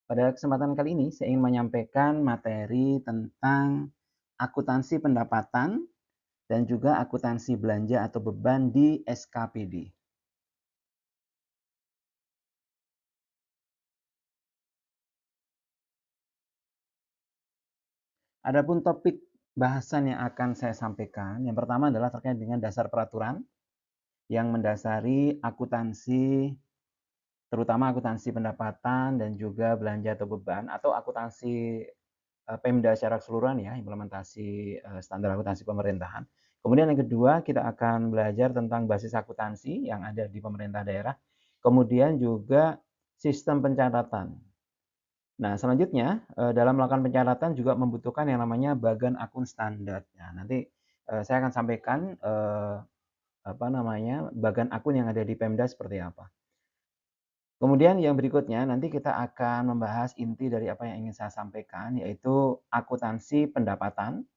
Pada kesempatan kali ini saya ingin menyampaikan materi tentang akuntansi pendapatan dan juga akuntansi belanja atau beban di SKPD. Adapun topik bahasan yang akan saya sampaikan, yang pertama adalah terkait dengan dasar peraturan yang mendasari akuntansi, terutama akuntansi pendapatan dan juga belanja atau beban atau akuntansi Pemda secara keseluruhan ya, implementasi standar akuntansi pemerintahan. Kemudian yang kedua, kita akan belajar tentang basis akuntansi yang ada di pemerintah daerah. Kemudian juga sistem pencatatan. Nah, selanjutnya dalam melakukan pencatatan juga membutuhkan yang namanya bagan akun standar. Nah, nanti saya akan sampaikan bagan akun yang ada di Pemda seperti apa. Kemudian yang berikutnya nanti kita akan membahas inti dari apa yang ingin saya sampaikan, yaitu akuntansi pendapatan.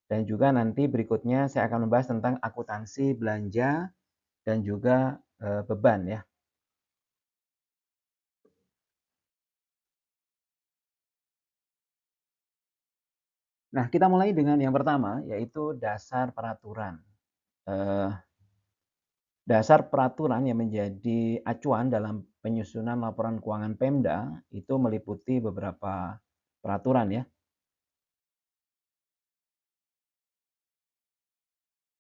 Dan juga nanti berikutnya saya akan membahas tentang akuntansi belanja dan juga beban ya. Nah, kita mulai dengan yang pertama yaitu dasar peraturan. Eh, Dasar peraturan yang menjadi acuan dalam penyusunan laporan keuangan Pemda itu meliputi beberapa peraturan ya.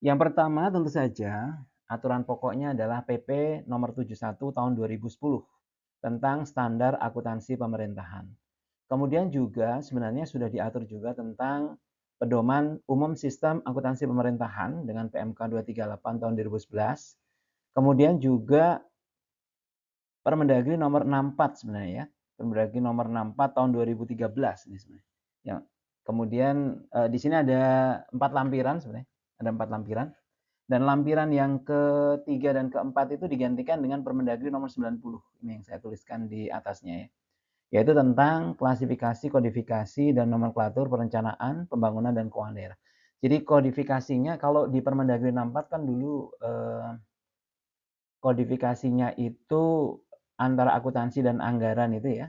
Yang pertama tentu saja aturan pokoknya adalah PP nomor 71 tahun 2010 tentang standar akuntansi pemerintahan. Kemudian juga sebenarnya sudah diatur juga tentang pedoman umum sistem akuntansi pemerintahan dengan PMK 238 tahun 2011. Kemudian juga Permendagri nomor 64 sebenarnya ya. Permendagri nomor 64 tahun 2013 ini sebenarnya. Ya. Kemudian di sini ada 4 lampiran sebenarnya. Ada 4 lampiran. Dan lampiran yang ketiga dan keempat itu digantikan dengan Permendagri nomor 90. Ini yang saya tuliskan di atasnya ya. Yaitu tentang klasifikasi, kodifikasi, dan nomenklatur perencanaan, pembangunan, dan keuangan daerah. Jadi kodifikasinya kalau di Permendagri 64 kan dulu kodifikasinya itu antara akuntansi dan anggaran itu ya,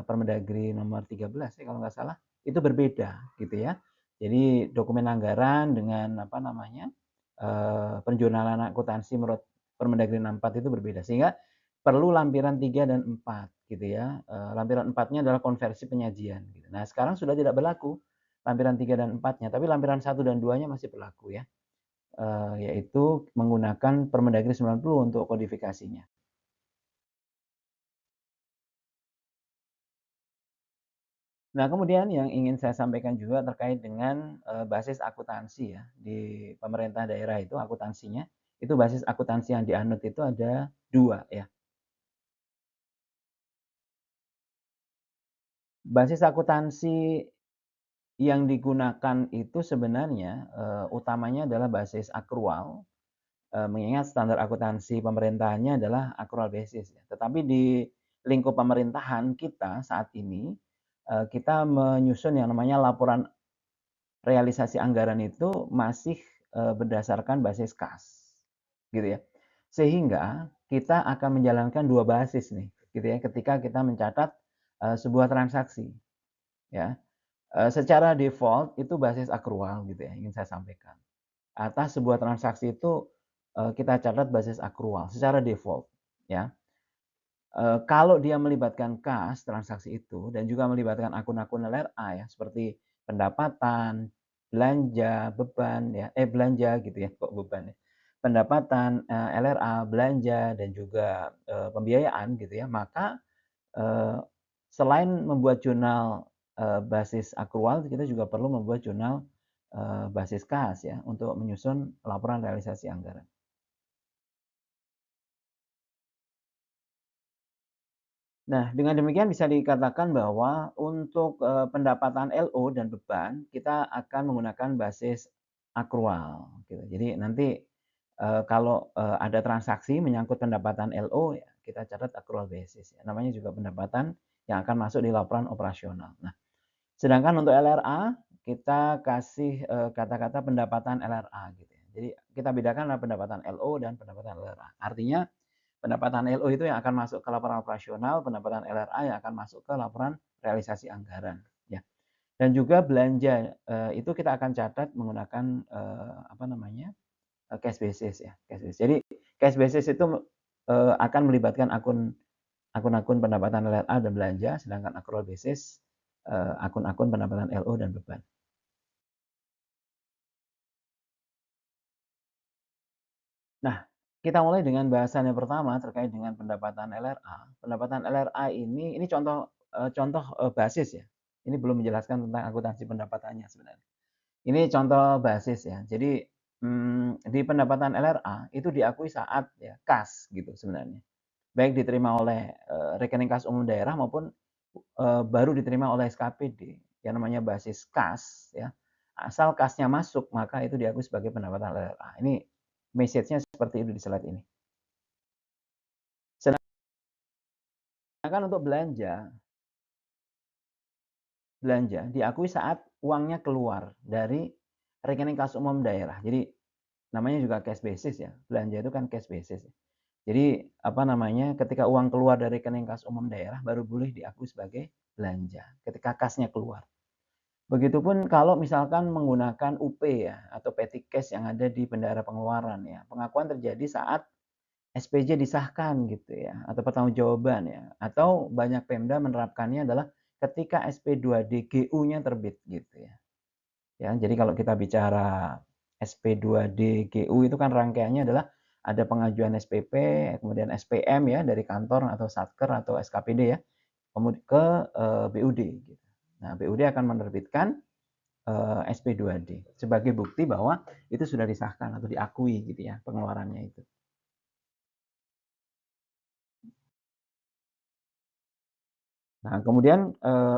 Permendagri nomor 13 ya kalau nggak salah, itu berbeda gitu ya. Jadi dokumen anggaran dengan penjurnalan akuntansi menurut Permendagri 64 itu berbeda. Sehingga perlu lampiran 3 dan 4 gitu ya. Lampiran 4-nya adalah konversi penyajian gitu. Nah, sekarang sudah tidak berlaku lampiran 3 dan 4-nya, tapi lampiran 1 dan 2-nya masih berlaku ya. Yaitu menggunakan Permendagri 90 untuk kodifikasinya. Nah, kemudian yang ingin saya sampaikan juga terkait dengan basis akuntansi ya di pemerintah daerah itu akuntansinya, itu basis akuntansi yang dianut itu ada 2 ya. Basis akuntansi yang digunakan itu sebenarnya utamanya adalah basis akrual, mengingat standar akuntansi pemerintahannya adalah akrual basis ya. Tetapi di lingkup pemerintahan kita saat ini, kita menyusun yang namanya laporan realisasi anggaran itu masih berdasarkan basis kas, gitu ya. Sehingga kita akan menjalankan 2 basis nih, gitu ya, ketika kita mencatat sebuah transaksi, ya. Secara default itu basis akrual gitu ya, ingin saya sampaikan. Atas sebuah transaksi itu kita catat basis akrual secara default, ya. Kalau dia melibatkan kas transaksi itu dan juga melibatkan akun-akun LRA ya, seperti pendapatan, belanja, beban ya, belanja gitu ya, kok beban ya. Pendapatan, LRA, belanja dan juga pembiayaan gitu ya, maka eee, selain membuat jurnal basis akrual, kita juga perlu membuat jurnal basis kas ya, untuk menyusun laporan realisasi anggaran. Nah, dengan demikian bisa dikatakan bahwa untuk pendapatan LO dan beban, kita akan menggunakan basis akrual gitu. Jadi nanti kalau ada transaksi menyangkut pendapatan LO ya kita catat accrual basis ya. Namanya juga pendapatan yang akan masuk di laporan operasional. Nah, sedangkan untuk LRA kita kasih kata-kata pendapatan LRA gitu ya. Jadi kita bedakan pendapatan LO dan pendapatan LRA. Artinya pendapatan LO itu yang akan masuk ke laporan operasional, pendapatan LRA yang akan masuk ke laporan realisasi anggaran, ya. Dan juga belanja itu kita akan catat menggunakan cash basis ya, cash basis. Jadi cash basis itu akan melibatkan akun-akun pendapatan LRA dan belanja, sedangkan accrual basis akun-akun pendapatan LO dan beban. Nah, kita mulai dengan bahasan yang pertama terkait dengan pendapatan LRA. Pendapatan LRA ini contoh basis ya. Ini belum menjelaskan tentang akuntansi pendapatannya sebenarnya. Ini contoh basis ya. Jadi di pendapatan LRA itu diakui saat ya kas gitu sebenarnya. Baik diterima oleh rekening kas umum daerah maupun baru diterima oleh SKPD yang namanya basis kas ya. Asal kasnya masuk maka itu diakui sebagai pendapatan LRA. Ini message-nya seperti itu di slide ini. Sedangkan untuk belanja diakui saat uangnya keluar dari rekening kas umum daerah. Jadi namanya juga cash basis ya. Belanja itu kan cash basis. Jadi ketika uang keluar dari rekening kas umum daerah baru boleh diakui sebagai belanja ketika kasnya keluar. Begitupun kalau misalkan menggunakan UP ya atau petty cash yang ada di bendahara pengeluaran ya. Pengakuan terjadi saat SPJ disahkan gitu ya atau pertanggungjawaban ya. Atau banyak Pemda menerapkannya adalah ketika SP2DGU-nya terbit gitu ya. Ya, jadi kalau kita bicara SP2DGU itu kan rangkaiannya adalah ada pengajuan SPP, kemudian SPM ya dari kantor atau Satker atau SKPD ya, kemudian ke BUD. Gitu. Nah, BUD akan menerbitkan SP2D sebagai bukti bahwa itu sudah disahkan atau diakui gitu ya pengeluarannya itu. Nah, kemudian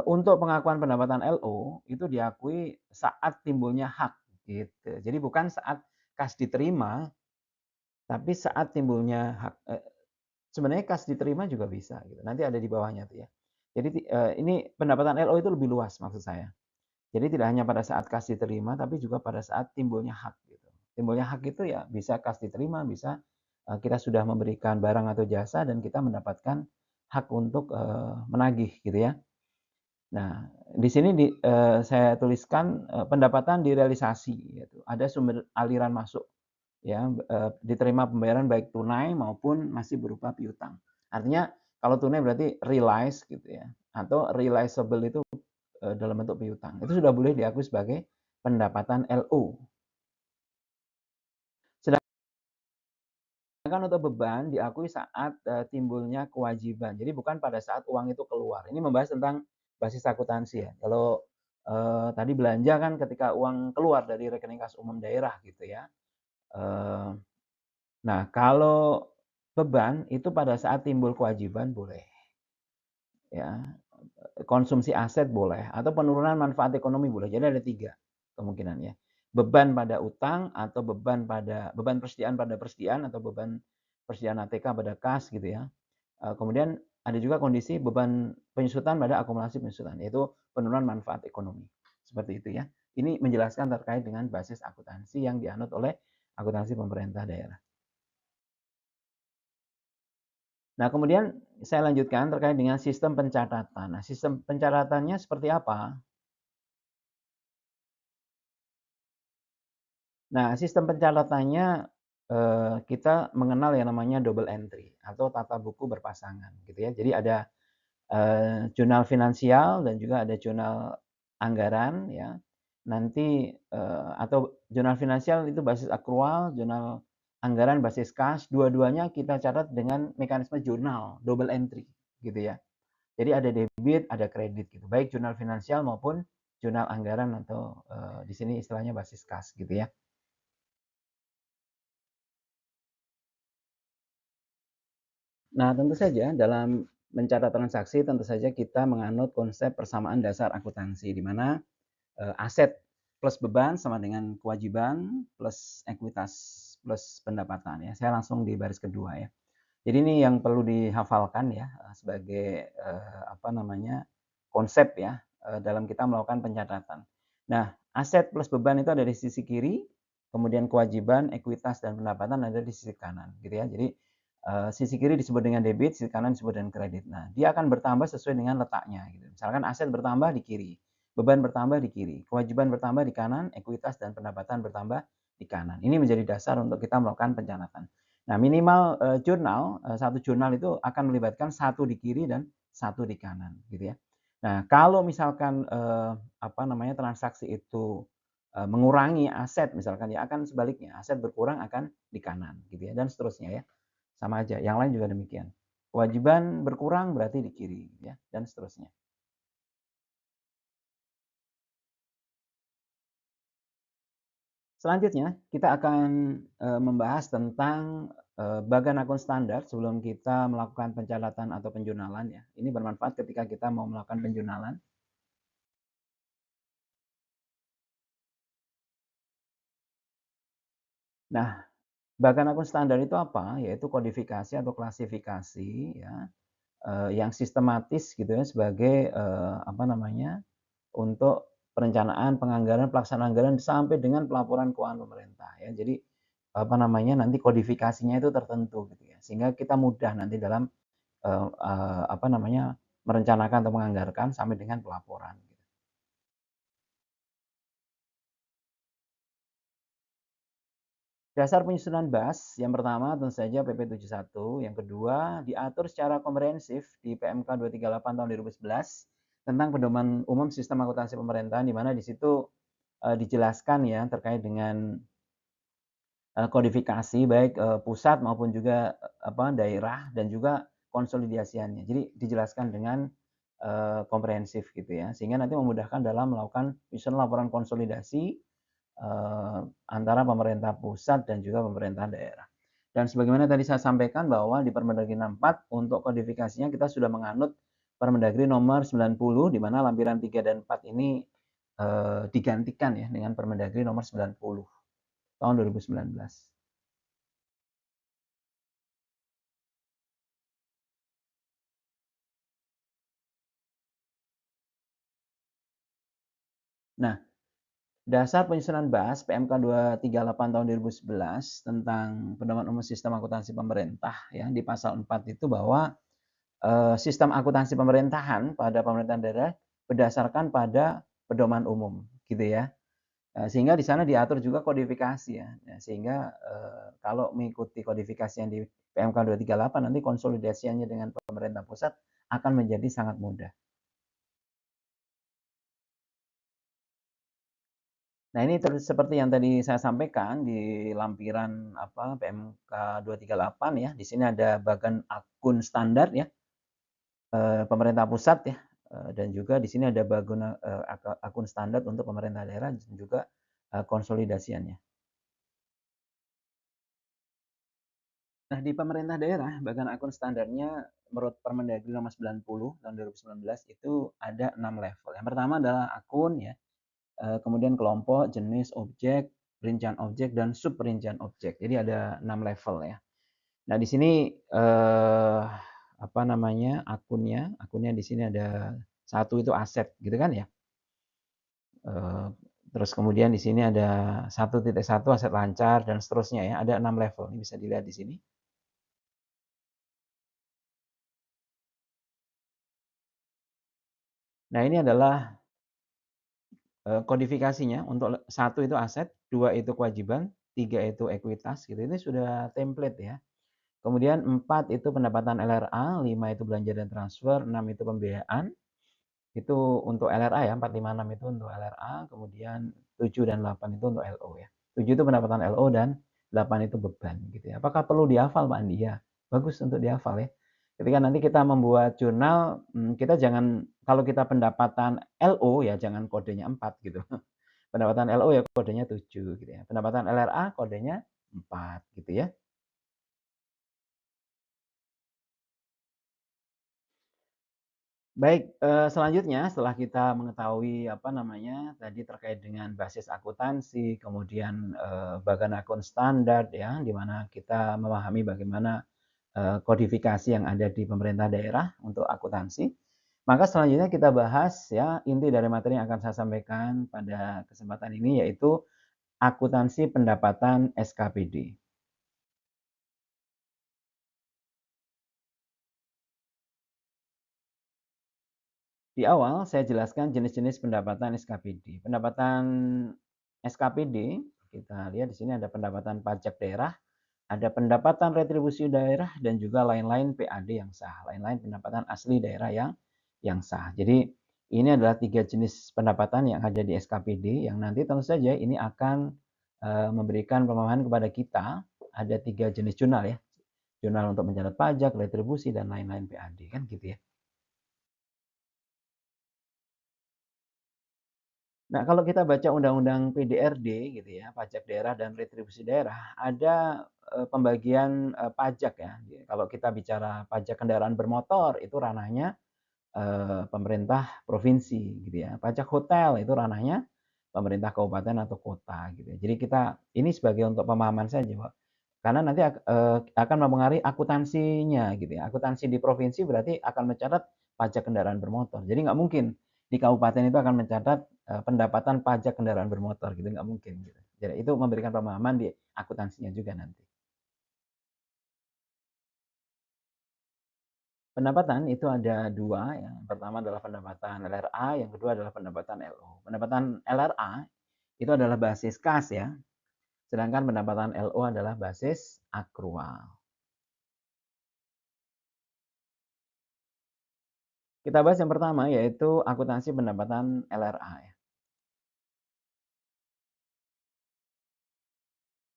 untuk pengakuan pendapatan LO itu diakui saat timbulnya hak gitu. Jadi bukan saat kas diterima, tapi saat timbulnya hak. Sebenarnya kas diterima juga bisa gitu. Nanti ada di bawahnya tuh ya. Jadi ini pendapatan LO itu lebih luas maksud saya. Jadi tidak hanya pada saat kas diterima, tapi juga pada saat timbulnya hak gitu. Timbulnya hak itu ya bisa kas diterima, bisa kita sudah memberikan barang atau jasa dan kita mendapatkan hak untuk menagih gitu ya. Nah, di sini saya tuliskan pendapatan direalisasi gitu. Ada sumber aliran masuk ya diterima pembayaran baik tunai maupun masih berupa piutang. Artinya kalau tunai berarti realize gitu ya atau realizable itu dalam bentuk piutang. Itu sudah boleh diakui sebagai pendapatan LO. Sedangkan untuk beban diakui saat timbulnya kewajiban. Jadi bukan pada saat uang itu keluar. Ini membahas tentang basis akuntansi ya. Kalau tadi belanja kan ketika uang keluar dari rekening kas umum daerah gitu ya. Nah, kalau beban itu pada saat timbul kewajiban boleh. Ya, konsumsi aset boleh atau penurunan manfaat ekonomi boleh. Jadi ada 3 kemungkinannya. Beban pada utang atau beban persediaan pada persediaan atau beban persediaan ATK pada kas gitu ya. Kemudian ada juga kondisi beban penyusutan pada akumulasi penyusutan yaitu penurunan manfaat ekonomi. Seperti itu ya. Ini menjelaskan terkait dengan basis akuntansi yang dianut oleh akuntansi pemerintah daerah. Nah, kemudian saya lanjutkan terkait dengan sistem pencatatan. Nah, sistem pencatatannya seperti apa? Nah, sistem pencatatannya kita mengenal yang namanya double entry atau tata buku berpasangan gitu ya. Jadi ada jurnal finansial dan juga ada jurnal anggaran ya. Nanti atau jurnal finansial itu basis akrual, jurnal anggaran basis kas, dua-duanya kita catat dengan mekanisme jurnal double entry gitu ya. Jadi ada debit, ada kredit gitu. Baik jurnal finansial maupun jurnal anggaran atau di sini istilahnya basis kas gitu ya. Nah, tentu saja dalam mencatat transaksi tentu saja kita menganut konsep persamaan dasar akuntansi di mana aset plus beban sama dengan kewajiban plus ekuitas plus pendapatan ya. Saya langsung di baris kedua ya. Jadi ini yang perlu dihafalkan ya sebagai konsep ya dalam kita melakukan pencatatan. Nah, aset plus beban itu ada di sisi kiri, kemudian kewajiban, ekuitas dan pendapatan ada di sisi kanan gitu ya. Jadi Sisi kiri disebut dengan debit, sisi kanan disebut dengan kredit. Nah, dia akan bertambah sesuai dengan letaknya gitu. Misalkan aset bertambah di kiri, beban bertambah di kiri, kewajiban bertambah di kanan, ekuitas dan pendapatan bertambah di kanan. Ini menjadi dasar untuk kita melakukan pencatatan. Nah, minimal jurnal, satu jurnal itu akan melibatkan satu di kiri dan satu di kanan gitu ya. Nah, kalau misalkan transaksi itu mengurangi aset misalkan ya akan sebaliknya, aset berkurang akan di kanan gitu ya dan seterusnya ya. Sama aja, yang lain juga demikian. Kewajiban berkurang berarti di kiri ya dan seterusnya. Selanjutnya kita akan membahas tentang bagan akun standar sebelum kita melakukan pencatatan atau penjurnalan ya. Ini bermanfaat ketika kita mau melakukan penjurnalan. Nah, bagan akun standar itu apa? Yaitu kodifikasi atau klasifikasi ya yang sistematis gitu ya sebagai untuk perencanaan, penganggaran, pelaksanaan anggaran sampai dengan pelaporan keuangan pemerintah ya. Jadi nanti kodifikasinya itu tertentu gitu ya. Sehingga kita mudah nanti dalam eh, eh, apa namanya merencanakan atau menganggarkan sampai dengan pelaporan. Dasar penyusunan BAS yang pertama tentu saja PP 71, yang kedua diatur secara komprehensif di PMK 238 tahun 2011 tentang pedoman umum sistem akuntansi pemerintahan di mana di situ dijelaskan ya terkait dengan kodifikasi baik pusat maupun juga daerah dan juga konsolidasiannya. Jadi dijelaskan dengan komprehensif gitu ya, sehingga nanti memudahkan dalam melakukan penyusunan laporan konsolidasi antara pemerintah pusat dan juga pemerintah daerah. Dan sebagaimana tadi saya sampaikan bahwa di Permendagri 64 untuk kodifikasinya kita sudah menganut Permendagri nomor 90 di mana lampiran 3 dan 4 ini digantikan ya dengan Permendagri nomor 90 tahun 2019. Nah, dasar penyusunan BAS PMK 238 tahun 2011 tentang pedoman umum sistem akuntansi pemerintah ya di pasal 4 itu bahwa sistem akuntansi pemerintahan pada pemerintahan daerah berdasarkan pada pedoman umum gitu ya. Sehingga di sana diatur juga kodifikasi ya. Sehingga kalau mengikuti kodifikasi yang di PMK 238 nanti konsolidasinya dengan pemerintah pusat akan menjadi sangat mudah. Nah, ini seperti yang tadi saya sampaikan di lampiran PMK 238 ya. Di sini ada bagan akun standar ya, pemerintah pusat ya. Dan juga di sini ada bagan akun standar untuk pemerintah daerah dan juga konsolidasiannya. Nah, di pemerintah daerah bagan akun standarnya menurut Permendagri nomor 90 tahun 2019 itu ada 6 level. Yang pertama adalah akun ya, kemudian kelompok, jenis, objek, rincian objek dan sub rincian objek. Jadi ada 6 level ya. Nah, di sini akunnya di sini ada satu itu aset gitu kan ya. Eh, Terus kemudian di sini ada 1.1 aset lancar dan seterusnya ya. Ada 6 level. Ini bisa dilihat di sini. Nah, ini adalah kodifikasinya untuk satu itu aset, dua itu kewajiban, tiga itu ekuitas gitu. Ini sudah template ya. Kemudian 4 itu pendapatan LRA, 5 itu belanja dan transfer, 6 itu pembiayaan. Itu untuk LRA ya, 4, 5, 6 itu untuk LRA, kemudian 7 dan 8 itu untuk LO ya. 7 itu pendapatan LO dan 8 itu beban gitu ya. Apakah perlu dihafal Pak Andi? Ya, bagus untuk dihafal ya. Ketika nanti kita membuat jurnal, kita jangan kalau kita pendapatan LO ya jangan kodenya 4 gitu. Pendapatan LO ya kodenya 7 gitu ya. Pendapatan LRA kodenya 4 gitu ya. Baik, selanjutnya setelah kita mengetahui tadi terkait dengan basis akuntansi, kemudian bagan akun standar ya, di mana kita memahami bagaimana kodifikasi yang ada di pemerintah daerah untuk akuntansi. Maka selanjutnya kita bahas ya inti dari materi yang akan saya sampaikan pada kesempatan ini yaitu akuntansi pendapatan SKPD. Di awal saya jelaskan jenis-jenis pendapatan SKPD. Pendapatan SKPD, kita lihat di sini ada pendapatan pajak daerah, ada pendapatan retribusi daerah, dan juga lain-lain PAD yang sah, lain-lain pendapatan asli daerah yang sah. Jadi ini adalah 3 jenis pendapatan yang ada di SKPD yang nanti tentu saja ini akan memberikan pemahaman kepada kita. Ada 3 jenis jurnal ya, jurnal untuk mencatat pajak, retribusi, dan lain-lain PAD, kan gitu ya. Nah, kalau kita baca Undang-Undang PDRD gitu ya, pajak daerah dan retribusi daerah, ada pembagian pajak ya. Kalau kita bicara pajak kendaraan bermotor itu ranahnya pemerintah provinsi gitu ya. Pajak hotel itu ranahnya pemerintah kabupaten atau kota gitu ya. Jadi kita ini sebagai untuk pemahaman saja, Pak. Karena nanti akan mempengaruhi akuntansinya gitu ya. Akuntansi di provinsi berarti akan mencatat pajak kendaraan bermotor. Jadi nggak mungkin di kabupaten itu akan mencatat pendapatan pajak kendaraan bermotor gitu, nggak mungkin gitu. Jadi itu memberikan pemahaman di akuntansinya juga nanti. Pendapatan itu ada 2 ya, yang pertama adalah pendapatan LRA, yang kedua adalah pendapatan LO. Pendapatan LRA itu adalah basis kas ya, sedangkan pendapatan LO adalah basis akrual. Kita bahas yang pertama yaitu akuntansi pendapatan LRA ya.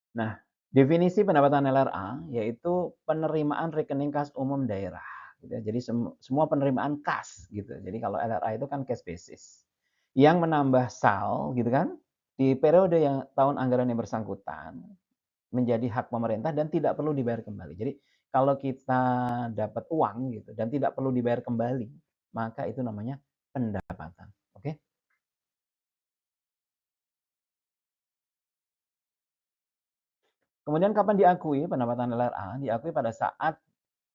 Nah, definisi pendapatan LRA yaitu penerimaan rekening kas umum daerah gitu ya. Jadi semua penerimaan kas gitu. Jadi kalau LRA itu kan cash basis. Yang menambah sal gitu kan di periode yang tahun anggaran yang bersangkutan menjadi hak pemerintah dan tidak perlu dibayar kembali. Jadi kalau kita dapat uang gitu dan tidak perlu dibayar kembali, maka itu namanya pendapatan. Oke? Kemudian kapan diakui pendapatan LRA? Diakui pada saat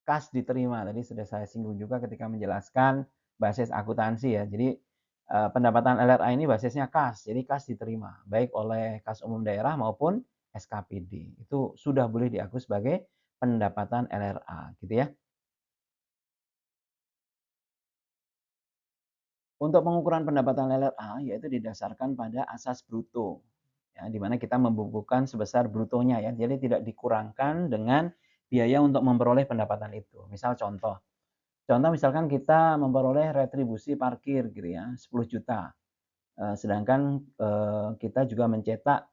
kas diterima. Tadi sudah saya singgung juga ketika menjelaskan basis akuntansi ya. Jadi pendapatan LRA ini basisnya kas. Jadi kas diterima baik oleh kas umum daerah maupun SKPD. Itu sudah boleh diakui sebagai pendapatan LRA gitu ya. Untuk pengukuran pendapatan LRA yaitu didasarkan pada asas bruto. Ya, di mana kita membukukan sebesar brutonya ya. Jadi tidak dikurangkan dengan biaya untuk memperoleh pendapatan itu. Misal contoh, misalkan kita memperoleh retribusi parkir gitu ya, 10 juta. Sedangkan kita juga mencetak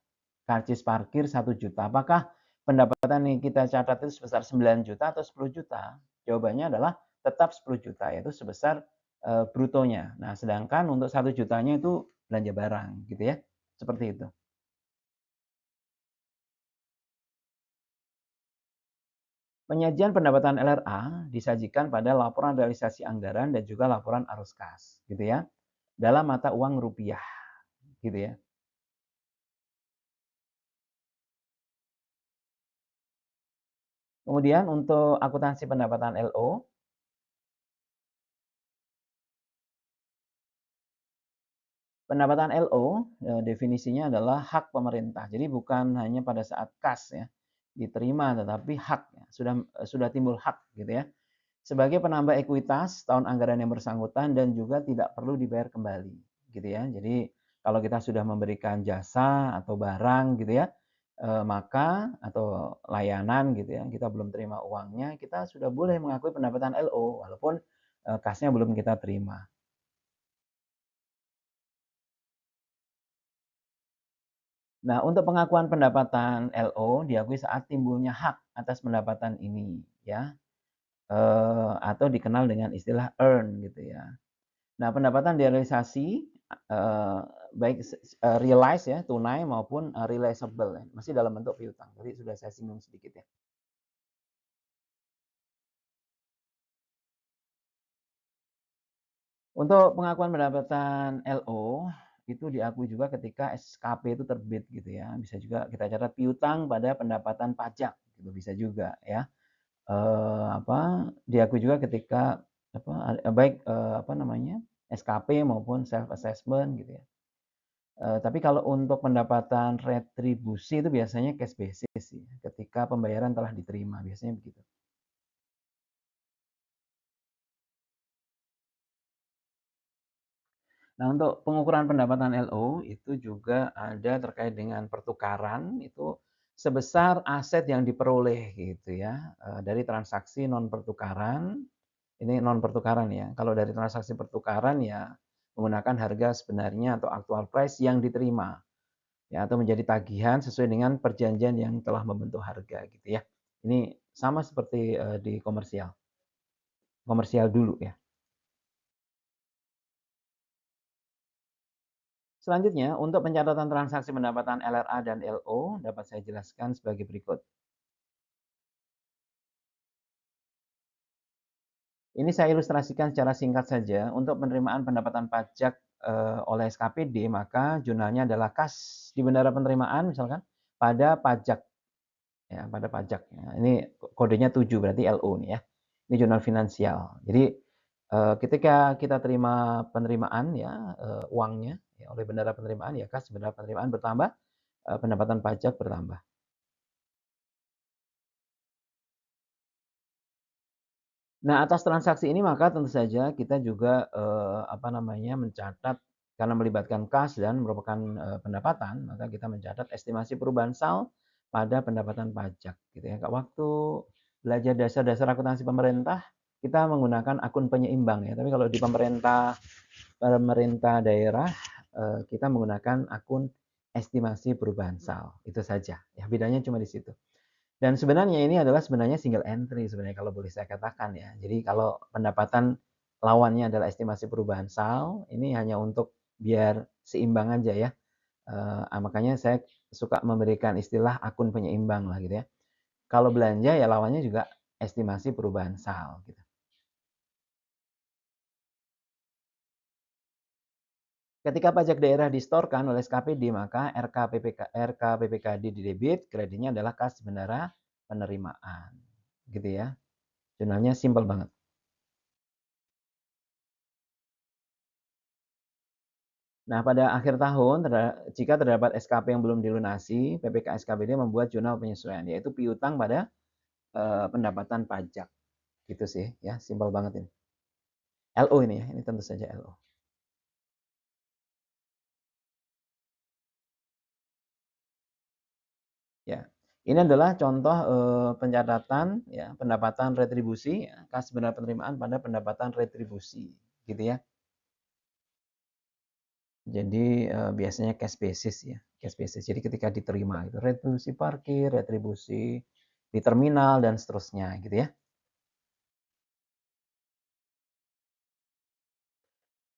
karcis parkir 1 juta. Apakah pendapatan yang kita catat itu sebesar 9 juta atau 10 juta? Jawabannya adalah tetap 10 juta, yaitu sebesar brutonya. Nah, sedangkan untuk 1 jutanya itu belanja barang gitu ya. Seperti itu. Penyajian pendapatan LRA disajikan pada laporan realisasi anggaran dan juga laporan arus kas, gitu ya, dalam mata uang rupiah, gitu ya. Kemudian untuk akuntansi pendapatan LO, pendapatan LO definisinya adalah hak pemerintah. Jadi bukan hanya pada saat kas ya diterima, tetapi hak ya, sudah timbul hak gitu ya. Sebagai penambah ekuitas tahun anggaran yang bersangkutan dan juga tidak perlu dibayar kembali gitu ya. Jadi kalau kita sudah memberikan jasa atau barang gitu ya, maka atau layanan gitu ya, kita belum terima uangnya, kita sudah boleh mengakui pendapatan LO walaupun kasnya belum kita terima. Nah, untuk pengakuan pendapatan LO diakui saat timbulnya hak atas pendapatan ini ya, atau dikenal dengan istilah earn gitu ya. Nah, pendapatan realisasi baik realize ya, tunai maupun realizable ya, masih dalam bentuk piutang. Tadi sudah saya singgung sedikit ya. Untuk pengakuan pendapatan LO itu diakui juga ketika SKP itu terbit gitu ya. Bisa juga kita catat piutang pada pendapatan pajak gitu bisa juga ya. Diakui juga ketika baik apa namanya SKP maupun self assessment gitu ya. Tapi kalau untuk pendapatan retribusi itu biasanya cash basis sih, ketika pembayaran telah diterima, biasanya begitu. Nah, untuk pengukuran pendapatan LO itu juga ada terkait dengan pertukaran, itu sebesar aset yang diperoleh gitu ya, dari transaksi non pertukaran, ini non pertukaran ya. Kalau dari transaksi pertukaran ya menggunakan harga sebenarnya atau actual price yang diterima, ya atau menjadi tagihan sesuai dengan perjanjian yang telah membentuk harga gitu ya. Ini sama seperti, di komersial, komersial dulu ya. Selanjutnya, untuk pencatatan transaksi pendapatan LRA dan LO dapat saya jelaskan sebagai berikut. Ini saya ilustrasikan secara singkat saja. Untuk penerimaan pendapatan pajak oleh SKPD, maka jurnalnya adalah kas di bendara penerimaan misalkan pada pajak ya, pada pajak. Ya, ini kodenya 7 berarti LO nih ya. Ini jurnal finansial. Jadi ketika kita terima penerimaan ya uangnya ya, oleh bendara penerimaan ya kas bendara penerimaan bertambah, pendapatan pajak bertambah. Nah, atas transaksi ini maka tentu saja kita juga, mencatat karena melibatkan kas dan merupakan, pendapatan, maka kita mencatat estimasi perubahan sal pada pendapatan pajak gitu ya. Waktu belajar dasar-dasar akuntansi pemerintah, kita menggunakan akun penyeimbang ya, tapi kalau di pemerintah pemerintah daerah, kita menggunakan akun estimasi perubahan sal, itu saja ya, bedanya cuma di situ. Dan sebenarnya ini adalah sebenarnya single entry sebenarnya kalau boleh saya katakan ya. Jadi kalau pendapatan lawannya adalah estimasi perubahan sal, ini hanya untuk biar seimbang aja ya. Makanya saya suka memberikan istilah akun penyeimbang lah gitu ya. Kalau belanja ya lawannya juga estimasi perubahan sal gitu. Ketika pajak daerah distorkan oleh SKPD, maka RKPPKD didebit, kreditnya adalah kas bendara penerimaan. Gitu ya. Jurnalnya simpel banget. Nah, pada akhir tahun jika terdapat SKP yang belum dilunasi, PPK SKPD membuat jurnal penyesuaian, yaitu piutang pada pendapatan pajak. Gitu sih, ya, simpel banget ini. LO ini ya, ini tentu saja LO. Ya, ini adalah contoh pencatatan ya pendapatan retribusi, ya, kas benar penerimaan pada pendapatan retribusi, gitu ya. Jadi biasanya cash basis ya, cash basis. Jadi ketika diterima itu retribusi parkir, retribusi di terminal dan seterusnya, gitu ya.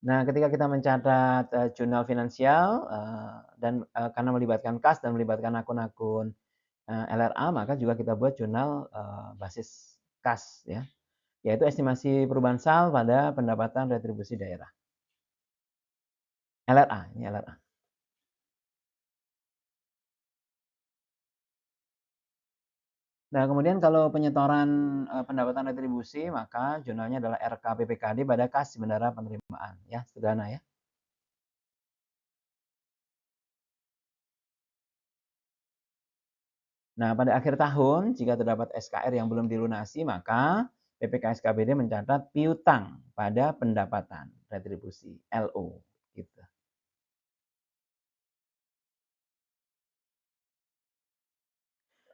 Nah, ketika kita mencatat, jurnal finansial, dan, karena melibatkan kas dan melibatkan akun-akun, LRA, maka juga kita buat jurnal, basis kas ya, yaitu estimasi perubahan sal pada pendapatan retribusi daerah. LRA, ini LRA. Nah, kemudian kalau penyetoran, pendapatan retribusi, maka jurnalnya adalah RKPPKD pada kas bendara penerimaan, ya, sederhana ya. Nah, pada akhir tahun, jika terdapat SKR yang belum dilunasi, maka PPK SKPD mencatat piutang pada pendapatan retribusi LO. Gitu.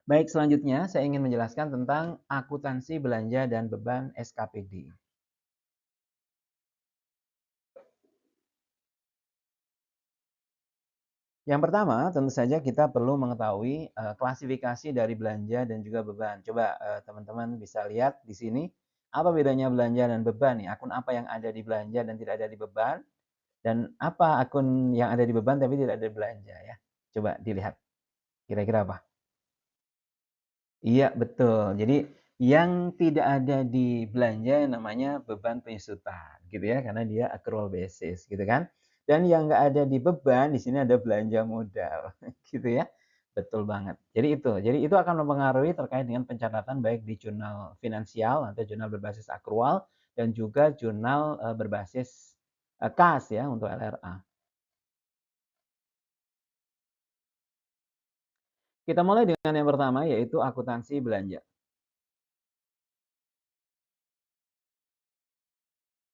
Baik, selanjutnya saya ingin menjelaskan tentang akuntansi belanja dan beban SKPD. Yang pertama, tentu saja kita perlu mengetahui klasifikasi dari belanja dan juga beban. Coba teman-teman bisa lihat di sini, apa bedanya belanja dan beban nih? Akun apa yang ada di belanja dan tidak ada di beban? Dan apa akun yang ada di beban tapi tidak ada di belanja ya? Coba dilihat. Kira-kira apa? Iya, betul. Jadi yang tidak ada di belanja namanya beban penyusutan gitu ya, karena dia accrual basis gitu kan. Dan yang nggak ada di beban, di sini ada belanja modal gitu ya. Betul banget. Jadi itu akan mempengaruhi terkait dengan pencatatan baik di jurnal finansial atau jurnal berbasis akrual dan juga jurnal, berbasis, kas ya untuk LRA. Kita mulai dengan yang pertama yaitu akuntansi belanja.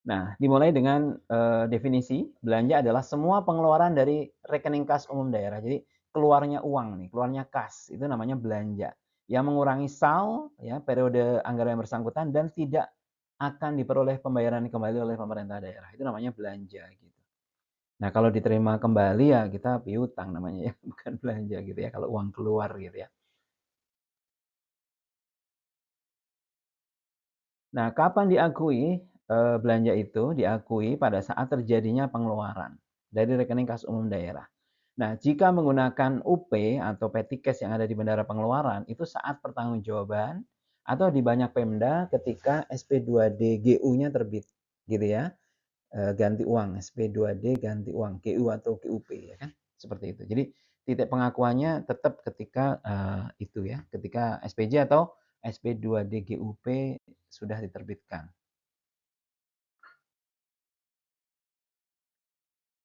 Nah, dimulai dengan, definisi, belanja adalah semua pengeluaran dari rekening kas umum daerah. Jadi, keluarnya uang nih, keluarnya kas, itu namanya belanja. Yang mengurangi SAL, ya, periode anggaran yang bersangkutan dan tidak akan diperoleh pembayaran kembali oleh pemerintah daerah. Itu namanya belanja, gitu. Nah, kalau diterima kembali ya kita piutang namanya ya, bukan belanja gitu ya, kalau uang keluar gitu ya. Nah, kapan diakui, belanja itu diakui pada saat terjadinya pengeluaran dari rekening kas umum daerah. Nah, jika menggunakan UP atau Petikes yang ada di bendara pengeluaran, itu saat pertanggungjawaban atau di banyak Pemda ketika SP2D GU-nya terbit, gitu ya. Ganti uang, SP2D ganti uang, GU atau GUP ya kan, seperti itu. Jadi titik pengakuannya tetap ketika, itu ya, ketika SPJ atau SP2D GUP sudah diterbitkan.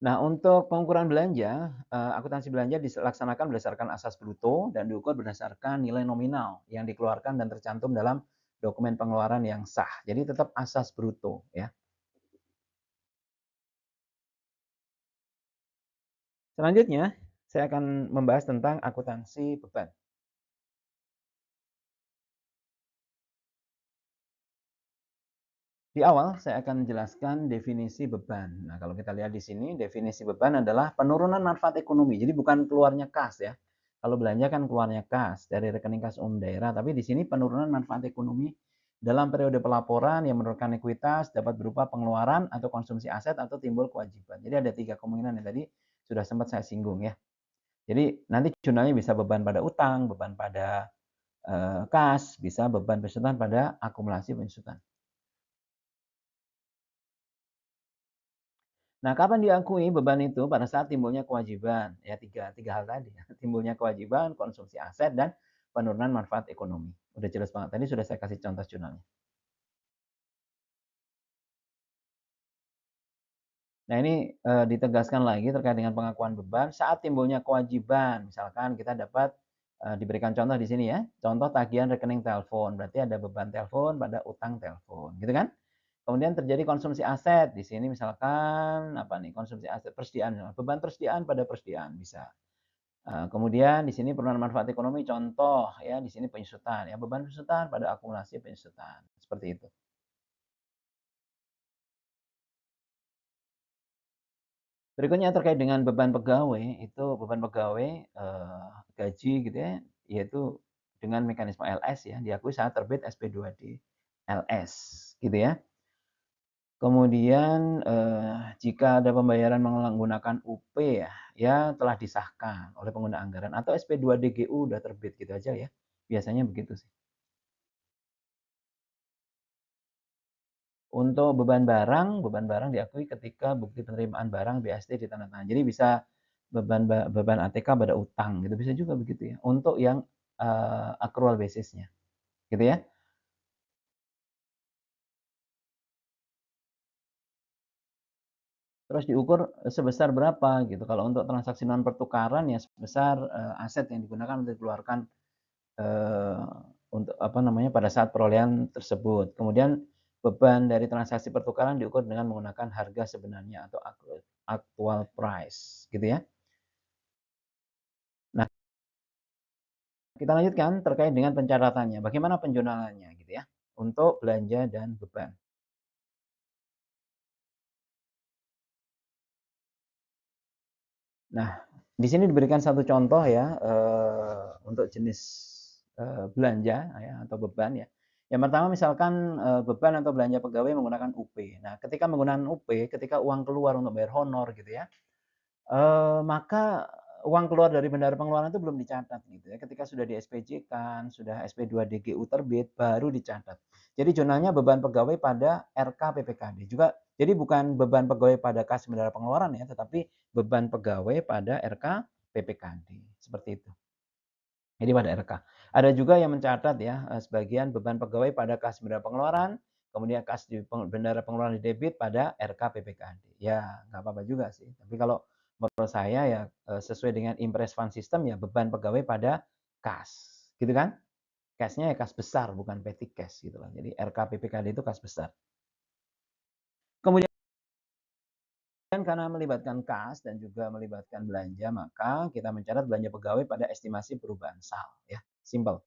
Nah, untuk pengukuran belanja, akuntansi belanja dilaksanakan berdasarkan asas bruto dan diukur berdasarkan nilai nominal yang dikeluarkan dan tercantum dalam dokumen pengeluaran yang sah. Jadi tetap asas bruto ya. Selanjutnya, saya akan membahas tentang akuntansi beban. Di awal saya akan menjelaskan definisi beban. Nah, kalau kita lihat di sini, definisi beban adalah penurunan manfaat ekonomi. Jadi bukan keluarnya kas ya. Kalau belanja kan keluarnya kas dari rekening kas umum daerah, tapi di sini penurunan manfaat ekonomi dalam periode pelaporan yang menurunkan ekuitas dapat berupa pengeluaran atau konsumsi aset atau timbul kewajiban. Jadi ada 3 kemungkinan yang tadi sudah sempat saya singgung ya. Jadi nanti jurnalnya bisa beban pada utang, beban pada kas, bisa beban pensiunan pada akumulasi pensiunan. Nah, kapan diakui beban itu? Pada saat timbulnya kewajiban. Ya, tiga hal tadi. Timbulnya kewajiban, konsumsi aset, dan penurunan manfaat ekonomi. Udah jelas banget. Tadi sudah saya kasih contoh jurnalnya. Nah, ini ditegaskan lagi terkait dengan pengakuan beban saat timbulnya kewajiban. Misalkan kita dapat diberikan contoh di sini ya. Contoh tagihan rekening telepon. Berarti ada beban telepon pada utang telepon. Gitu kan? Kemudian terjadi konsumsi aset. Di sini misalkan apa nih? Konsumsi aset persediaan. Beban persediaan pada persediaan bisa. Kemudian di sini penurunan manfaat ekonomi contoh ya di sini penyusutan ya beban penyusutan pada akumulasi penyusutan seperti itu. Berikutnya terkait dengan beban pegawai itu beban pegawai gaji gitu ya yaitu dengan mekanisme LS ya diakui saat terbit SP2D LS gitu ya. Kemudian jika ada pembayaran menggunakan UP ya, ya telah disahkan oleh pengguna anggaran atau SP2DGU udah terbit gitu aja ya. Biasanya begitu sih. Untuk beban barang diakui ketika bukti penerimaan barang BST ditandatangani. Jadi bisa beban ATK pada utang gitu, bisa juga begitu ya, untuk yang, accrual basis-nya, gitu ya. Terus diukur sebesar berapa gitu, kalau untuk transaksi non pertukaran ya sebesar, aset yang digunakan untuk dikeluarkan, eee, untuk apa namanya, pada saat perolehan tersebut. Kemudian beban dari transaksi pertukaran diukur dengan menggunakan harga sebenarnya atau actual price, gitu ya. Nah, kita lanjutkan terkait dengan pencatatannya. Bagaimana penjurnalannya gitu ya, untuk belanja dan beban. Nah, di sini diberikan satu contoh ya, untuk jenis, belanja ya atau beban ya. Yang pertama misalkan, beban atau belanja pegawai menggunakan UP. Nah, ketika menggunakan UP, ketika uang keluar untuk bayar honor gitu ya, maka uang keluar dari bendara pengeluaran itu belum dicatat gitu ya. Ketika sudah di-SPJ-kan, sudah SP2DGU terbit, baru dicatat. Jadi jurnalnya beban pegawai pada RKPPKD. Juga jadi bukan beban pegawai pada kas bendara pengeluaran ya, tetapi beban pegawai pada RKPPKD. Seperti itu. Jadi pada RK. Ada juga yang mencatat ya, sebagian beban pegawai pada kas bendara pengeluaran, kemudian kas di bendara pengeluaran di debit pada RKPPKD. Ya, nggak apa-apa juga sih. Tapi kalau menurut saya ya, sesuai dengan Impress Fund System ya beban pegawai pada kas, gitu kan? Kasnya ya kas besar bukan petty cash gitu loh. Jadi RKPPKD itu kas besar. Dan karena melibatkan kas dan juga melibatkan belanja, maka kita mencatat belanja pegawai pada estimasi perubahan sal, ya, simpel.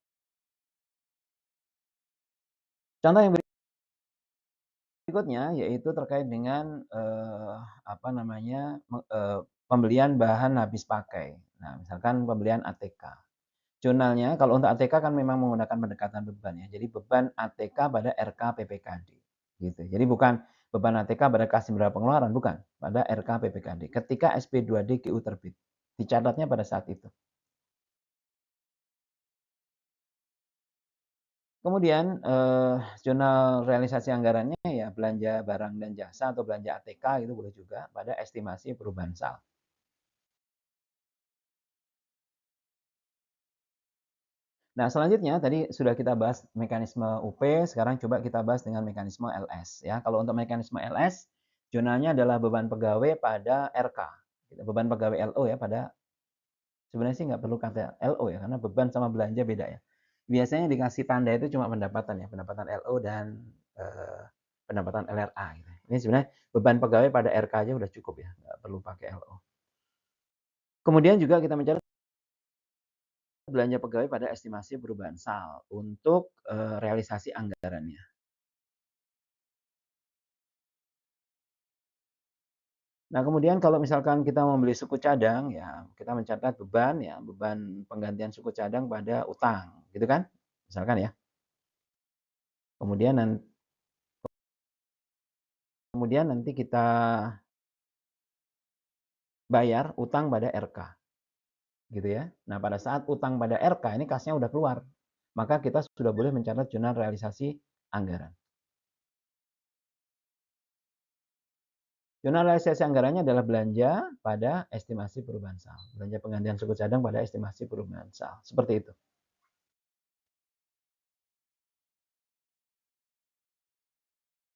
Contoh yang berikutnya yaitu terkait dengan, apa namanya, pembelian bahan habis pakai. Nah, misalkan pembelian ATK. Jurnalnya kalau untuk ATK kan memang menggunakan pendekatan beban ya, jadi beban ATK pada RK PPKD, gitu. Jadi bukan beban ATK pada kas indera pengeluaran, bukan, pada RK PPKD. Ketika SP2D GU terbit, dicatatnya pada saat itu. Kemudian, jurnal realisasi anggarannya ya belanja barang dan jasa atau belanja ATK itu boleh juga pada estimasi perubahan sal. Nah, selanjutnya tadi sudah kita bahas mekanisme UP, sekarang coba kita bahas dengan mekanisme LS ya. Kalau untuk mekanisme LS, jurnalnya adalah beban pegawai pada RK, gitu. Beban pegawai LO ya pada sebenarnya sih nggak perlu kata LO ya, karena beban sama belanja beda ya. Biasanya dikasih tanda itu cuma pendapatan ya, pendapatan LO dan pendapatan LRA gitu. Ini sebenarnya beban pegawai pada RK aja udah cukup ya, nggak perlu pakai LO. Kemudian juga kita mencari belanja pegawai pada estimasi perubahan sal untuk realisasi anggarannya. Nah, kemudian kalau misalkan kita membeli suku cadang, ya kita mencatat beban ya, beban penggantian suku cadang pada utang, gitu kan? Misalkan ya. Kemudian kemudian nanti kita bayar utang pada RK, gitu ya. Nah, pada saat utang pada RK ini kasnya udah keluar, maka kita sudah boleh mencatat jurnal realisasi anggaran. Jurnal realisasi anggarannya adalah belanja pada estimasi perubahan sal. Belanja penggantian suku cadang pada estimasi perubahan sal. Seperti itu.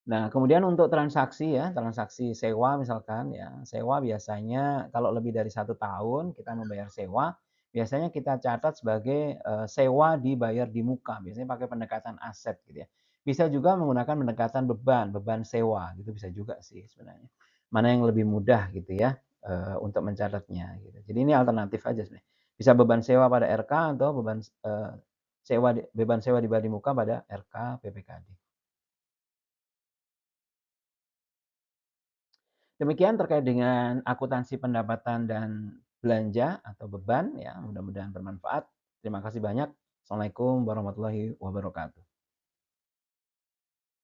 Nah, kemudian untuk transaksi ya, transaksi sewa misalkan ya, sewa biasanya kalau lebih dari 1 tahun kita membayar sewa, biasanya kita catat sebagai, sewa dibayar di muka, biasanya pakai pendekatan aset gitu ya. Bisa juga menggunakan pendekatan beban, beban sewa gitu bisa juga sih sebenarnya. Mana yang lebih mudah gitu ya, untuk mencatatnya gitu. Jadi ini alternatif aja sebenarnya. Bisa beban sewa pada RK atau beban sewa dibayar di muka pada RK PPKD. Demikian terkait dengan akuntansi pendapatan dan belanja atau beban ya, mudah-mudahan bermanfaat. Terima kasih banyak. Assalamualaikum warahmatullahi wabarakatuh.